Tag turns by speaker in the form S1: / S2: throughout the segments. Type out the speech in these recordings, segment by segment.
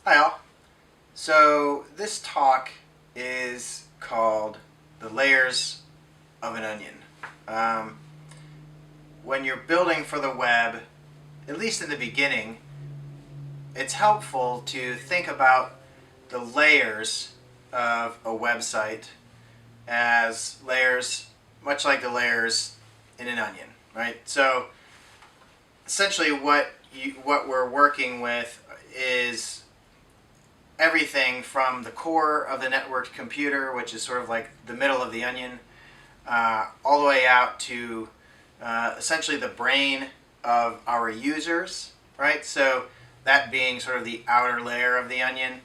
S1: Hi all. So this talk is called The Layers of an Onion. Um, when you're building for the web, at least in the beginning, it's helpful to think about the layers of a website as layers, much like the layers in an onion, right? So essentially what we're working with is everything from the core of the networked computer, which is sort of like the middle of the onion, all the way out to essentially the brain of our users, right? So that being sort of the outer layer of the onion.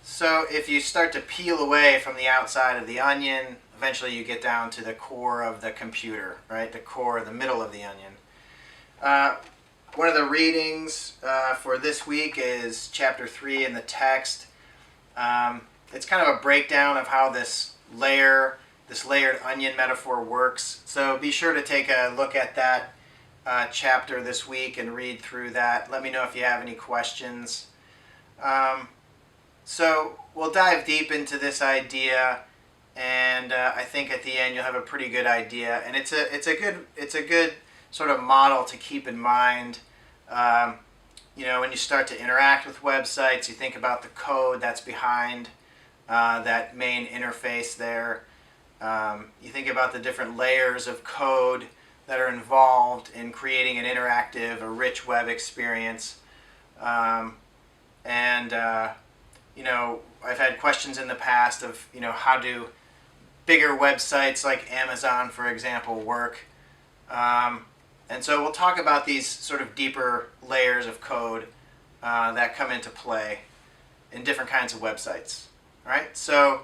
S1: So if you start to peel away from the outside of the onion, eventually you get down to the core of the computer, right? The core, the middle of the onion. One of the readings for this week is chapter 3 in the text. It's kind of a breakdown of how this layered onion metaphor works. So be sure to take a look at that chapter this week and read through that. Let me know if you have any questions. So we'll dive deep into this idea, and I think at the end you'll have a pretty good idea. And it's a good sort of model to keep in mind. When you start to interact with websites, you think about the code that's behind that main interface there. You think about the different layers of code that are involved in creating an interactive, a rich web experience. I've had questions in the past of, how do bigger websites like Amazon, for example, work? And so we'll talk about these sort of deeper layers of code that come into play in different kinds of websites. All right, so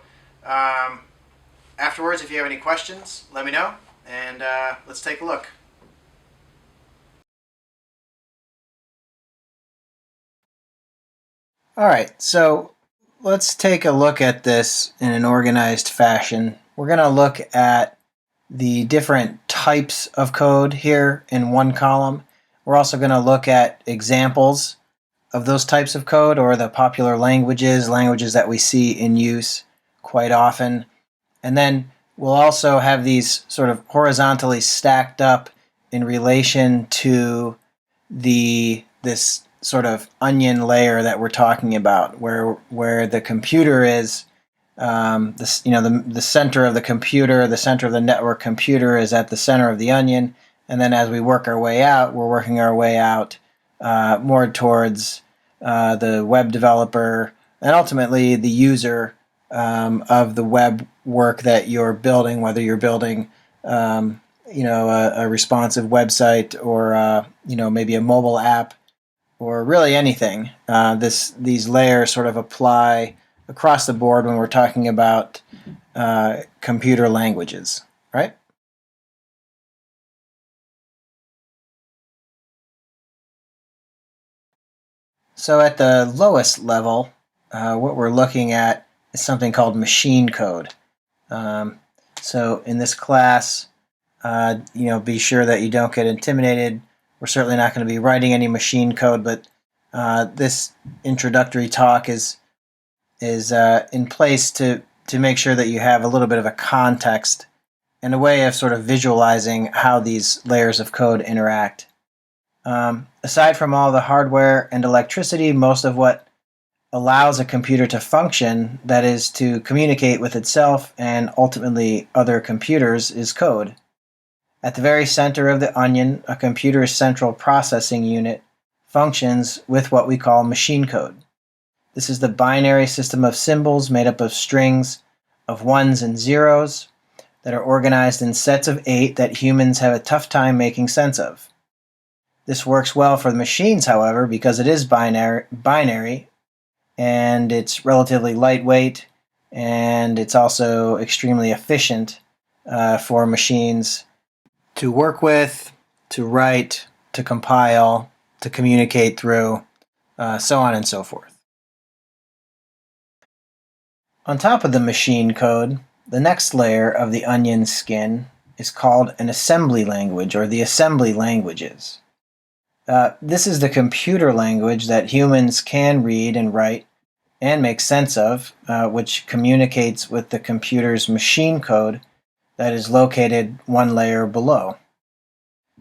S1: afterwards, if you have any questions, let me know, and let's take a look. All right, so let's take a look at this in an organized fashion. We're going to look at the different types of code here in one column. We're also going to look at examples of those types of code, or the popular languages that we see in use quite often. And then we'll also have these sort of horizontally stacked up in relation to this sort of onion layer that we're talking about, where the computer is the center of the computer, the center of the network computer is at the center of the onion, and then as we work our way out, we're working our way out more towards the web developer and ultimately the user of the web work that you're building, whether you're building a responsive website or maybe a mobile app or really anything. These layers sort of apply across the board when we're talking about computer languages, right? So at the lowest level, what we're looking at is something called machine code. So in this class, be sure that you don't get intimidated. We're certainly not going to be writing any machine code, but this introductory talk is in place to make sure that you have a little bit of a context and a way of sort of visualizing how these layers of code interact. Aside from all the hardware and electricity, most of what allows a computer to function, that is, to communicate with itself and ultimately other computers, is code. At the very center of the onion, a computer's central processing unit functions with what we call machine code. This is the binary system of symbols made up of strings of ones and zeros that are organized in sets of 8 that humans have a tough time making sense of. This works well for the machines, however, because it is binary and it's relatively lightweight, and it's also extremely efficient for machines to work with, to write, to compile, to communicate through, so on and so forth. On top of the machine code, the next layer of the onion skin is called an assembly language, or the assembly languages. This is the computer language that humans can read and write and make sense of, which communicates with the computer's machine code that is located one layer below.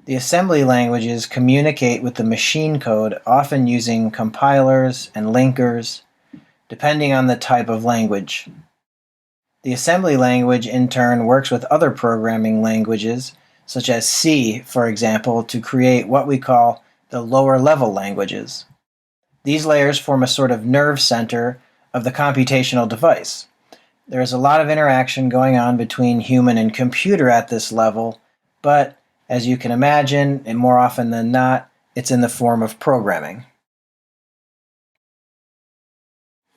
S1: The assembly languages communicate with the machine code, often using compilers and linkers, depending on the type of language. The assembly language, in turn, works with other programming languages, such as C, for example, to create what we call the lower-level languages. These layers form a sort of nerve center of the computational device. There is a lot of interaction going on between human and computer at this level, but as you can imagine, and more often than not, it's in the form of programming.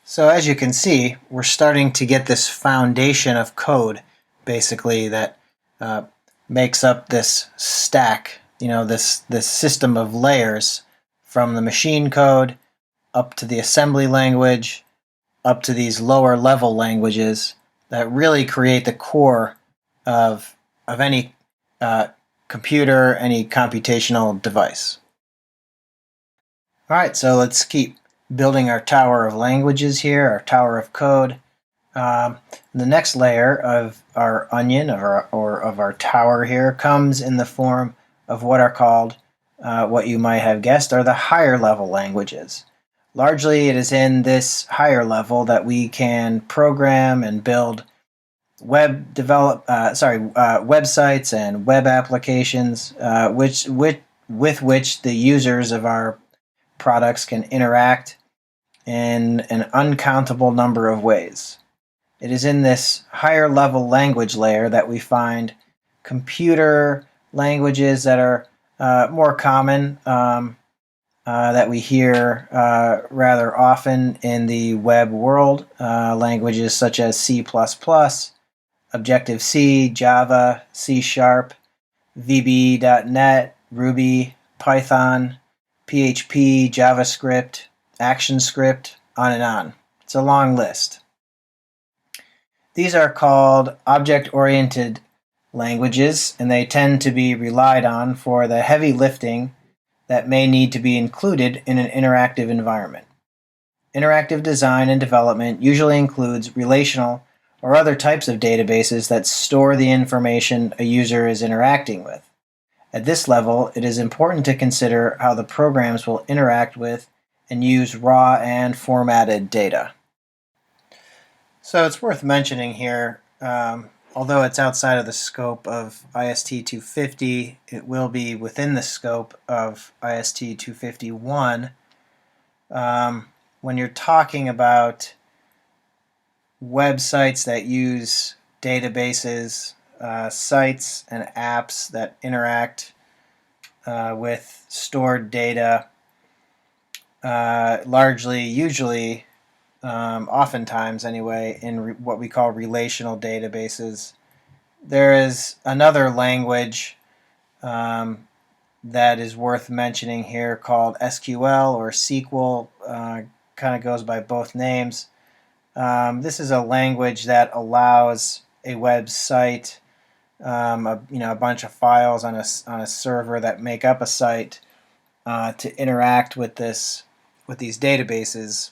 S1: So as you can see, we're starting to get this foundation of code, basically, that makes up this stack, this system of layers from the machine code up to the assembly language, up to these lower level languages that really create the core of any computer, any computational device. All right, so let's keep building our tower of languages here, our tower of code. The next layer of our onion or of our tower here comes in the form of what are called, what you might have guessed, are the higher level languages. Largely, it is in this higher level that we can program and build websites and web applications, with which the users of our products can interact in an uncountable number of ways. It is in this higher level language layer that we find computer languages that are more common, that we hear rather often in the web world, languages such as C++, Objective-C, Java, C#, VB.NET, Ruby, Python, PHP, JavaScript, ActionScript, on and on. It's a long list. These are called object-oriented languages, and they tend to be relied on for the heavy lifting that may need to be included in an interactive environment. Interactive design and development usually includes relational or other types of databases that store the information a user is interacting with. At this level, it is important to consider how the programs will interact with and use raw and formatted data. So it's worth mentioning here, although it's outside of the scope of IST 250, it will be within the scope of IST 251. When you're talking about websites that use databases, sites and apps that interact with stored data, largely, usually, oftentimes anyway, in what we call relational databases. There is another language that is worth mentioning here called SQL or SQL, kind of goes by both names. This is a language that allows a website, a bunch of files on a server that make up a site, to interact with these databases.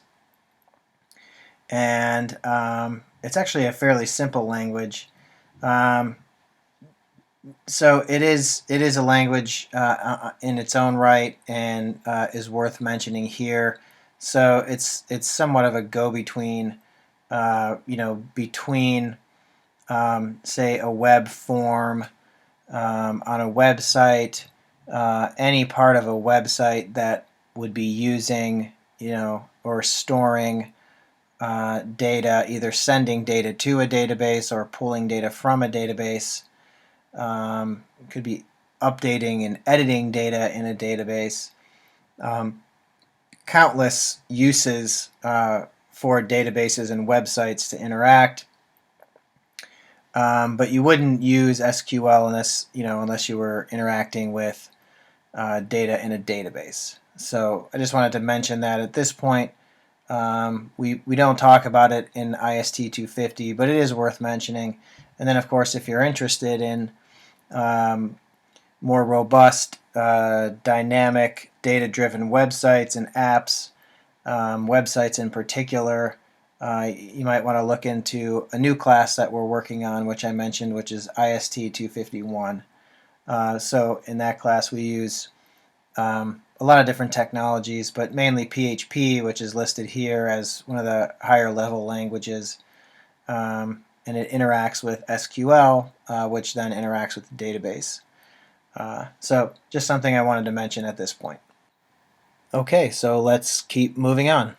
S1: And it's actually a fairly simple language. So it is a language in its own right, and is worth mentioning here. So it's somewhat of a go-between, between say a web form on a website, any part of a website that would be using, or storing data, either sending data to a database or pulling data from a database. It could be updating and editing data in a database. Countless uses for databases and websites to interact. But you wouldn't use SQL unless you were interacting with data in a database. So I just wanted to mention that at this point. We don't talk about it in IST 250, but it is worth mentioning. And then, of course, if you're interested in more robust, dynamic, data-driven websites and apps, websites in particular, you might want to look into a new class that we're working on, which I mentioned, which is IST 251. So in that class we use a lot of different technologies, but mainly PHP, which is listed here as one of the higher level languages. And it interacts with SQL, which then interacts with the database. So just something I wanted to mention at this point. Okay, so let's keep moving on.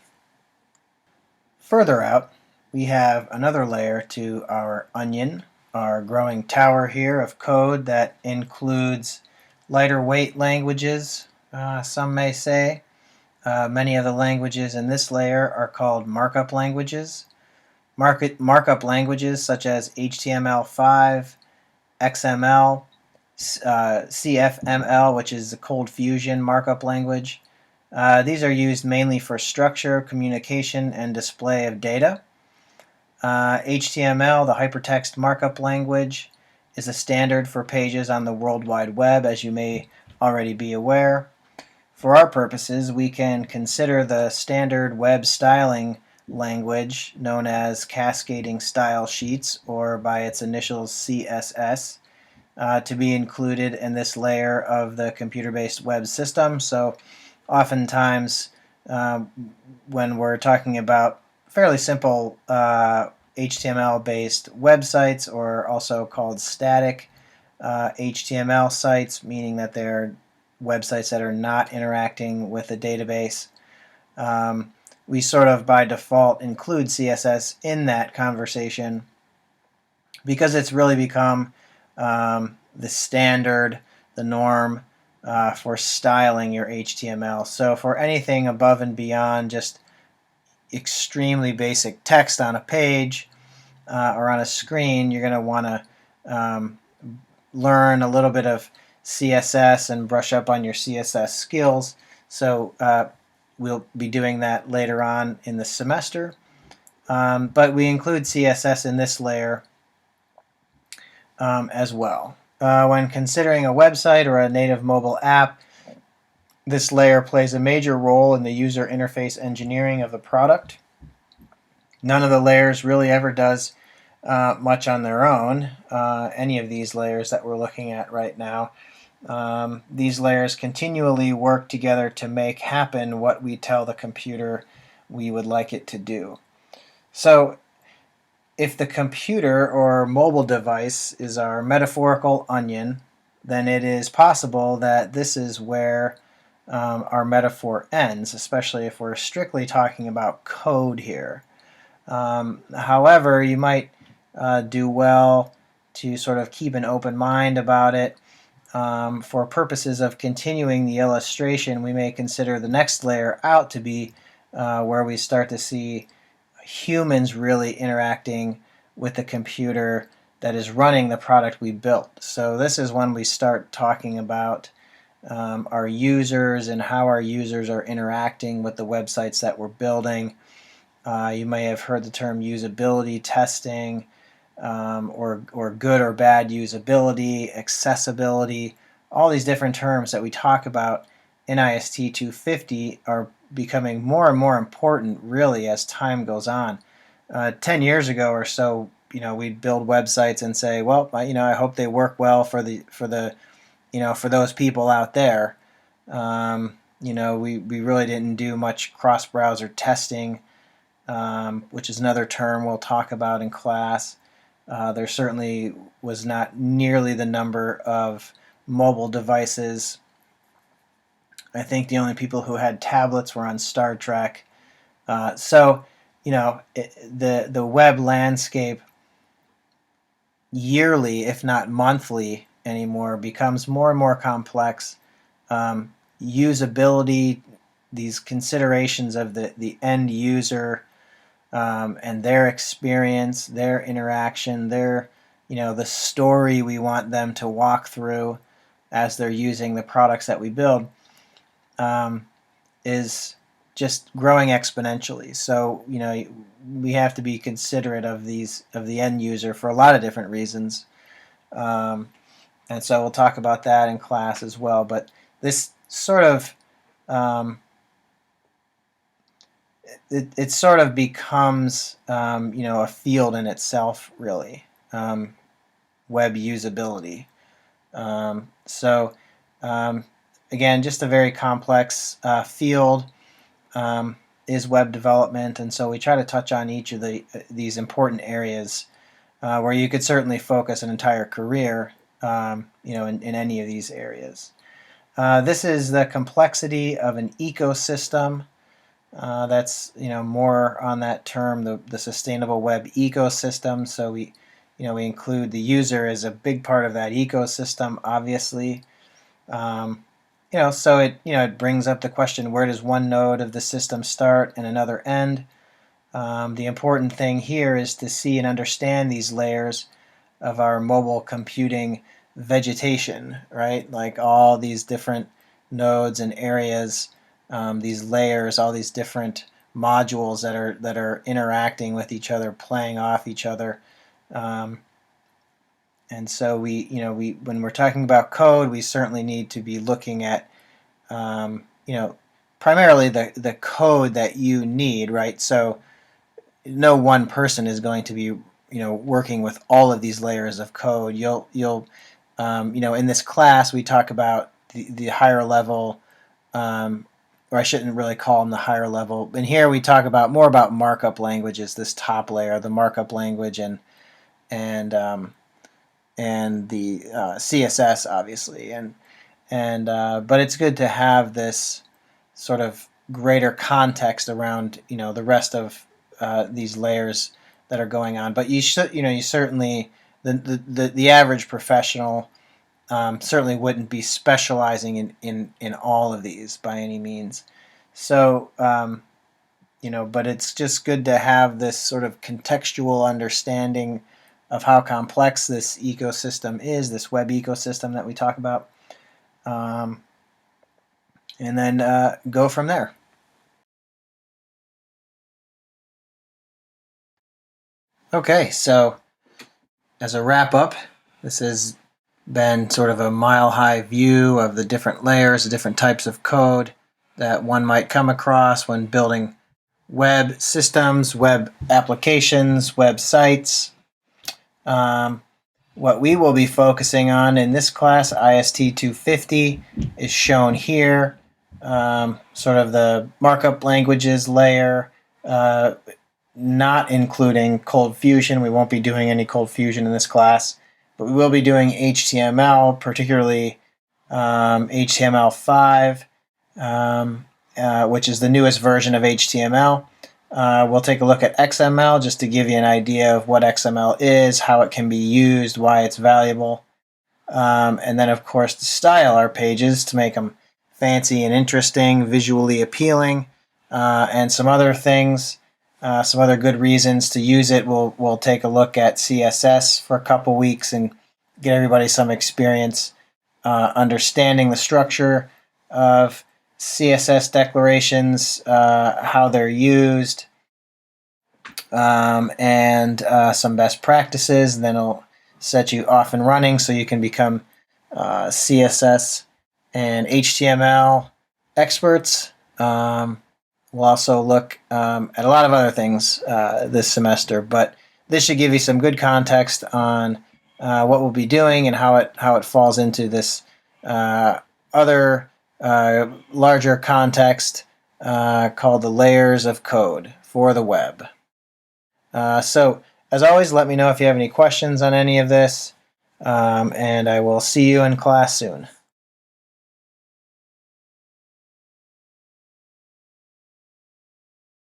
S1: Further out, we have another layer to our onion, our growing tower here of code that includes lighter weight languages, some may say. Many of the languages in this layer are called markup languages. Markup languages such as HTML5, XML, CFML, which is the Cold Fusion markup language. These are used mainly for structure, communication, and display of data. HTML, the hypertext markup language, is a standard for pages on the World Wide Web, as you may already be aware. For our purposes, we can consider the standard web styling language known as cascading style sheets, or by its initials CSS, to be included in this layer of the computer-based web system. So oftentimes when we're talking about fairly simple HTML-based websites, or also called static HTML sites, meaning that they're websites that are not interacting with the database, we sort of by default include CSS in that conversation because it's really become the standard, the norm for styling your HTML. So for anything above and beyond just extremely basic text on a page or on a screen, you're going to want to learn a little bit of CSS and brush up on your CSS skills. So we'll be doing that later on in the semester. But we include CSS in this layer as well. When considering a website or a native mobile app, this layer plays a major role in the user interface engineering of the product. None of the layers really ever does much on their own, any of these layers that we're looking at right now. These layers continually work together to make happen what we tell the computer we would like it to do. So if the computer or mobile device is our metaphorical onion, then it is possible that this is where our metaphor ends, especially if we're strictly talking about code here. However, you might do well to sort of keep an open mind about it. For purposes of continuing the illustration, we may consider the next layer out to be where we start to see humans really interacting with the computer that is running the product we built. So this is when we start talking about our users and how our users are interacting with the websites that we're building. You may have heard the term usability testing, or good or bad usability, accessibility. All these different terms that we talk about in IST 250 are becoming more and more important really as time goes on. 10 years ago or so, we'd build websites and say, well, I hope they work well for those people out there. We really didn't do much cross-browser testing, which is another term we'll talk about in class. There certainly was not nearly the number of mobile devices. I think the only people who had tablets were on Star Trek. The web landscape yearly, if not monthly anymore, becomes more and more complex. Usability, these considerations of the end user and their experience, their interaction, the story we want them to walk through as they're using the products that we build, is just growing exponentially. So we have to be considerate of the end user for a lot of different reasons, and so we'll talk about that in class as well. But this sort of it sort of becomes a field in itself, really. Web usability. So again, just a very complex field is web development, and so we try to touch on each of these important areas where you could certainly focus an entire career, in any of these areas. This is the complexity of an ecosystem. That's more on that term, the sustainable web ecosystem. So we include the user as a big part of that ecosystem, obviously. So it brings up the question: where does one node of the system start and another end? The important thing here is to see and understand these layers of our mobile computing vegetation, right? Like all these different nodes and areas, these layers, all these different modules that are interacting with each other, playing off each other. And so we when we're talking about code, we certainly need to be looking at primarily the code that you need, right? So no one person is going to be working with all of these layers of code. You'll in this class we talk about the higher level, or I shouldn't really call them the higher level. And here we talk about more about markup languages, this top layer, the markup language, and the CSS, obviously, but it's good to have this sort of greater context around the rest of these layers that are going on. But you certainly the average professional certainly wouldn't be specializing in all of these by any means. So but it's just good to have this sort of contextual understanding of how complex this ecosystem is, this web ecosystem that we talk about, and then go from there. Okay, so as a wrap up, this has been sort of a mile-high view of the different layers, the different types of code that one might come across when building web systems, web applications, websites. What we will be focusing on in this class, IST 250, is shown here. Sort of the markup languages layer, not including Cold Fusion. We won't be doing any Cold Fusion in this class, but we will be doing HTML, particularly HTML5, which is the newest version of HTML. We'll take a look at XML just to give you an idea of what XML is, how it can be used, why it's valuable. And then, of course, to style our pages to make them fancy and interesting, visually appealing, and some other things, some other good reasons to use it. We'll take a look at CSS for a couple weeks and get everybody some experience understanding the structure of CSS declarations, how they're used, and some best practices. And then it'll set you off and running so you can become CSS and HTML experts. We'll also look at a lot of other things this semester, but this should give you some good context on what we'll be doing and how it falls into this other larger context called the layers of code for the web. So, as always, let me know if you have any questions on any of this, and I will see you in class soon.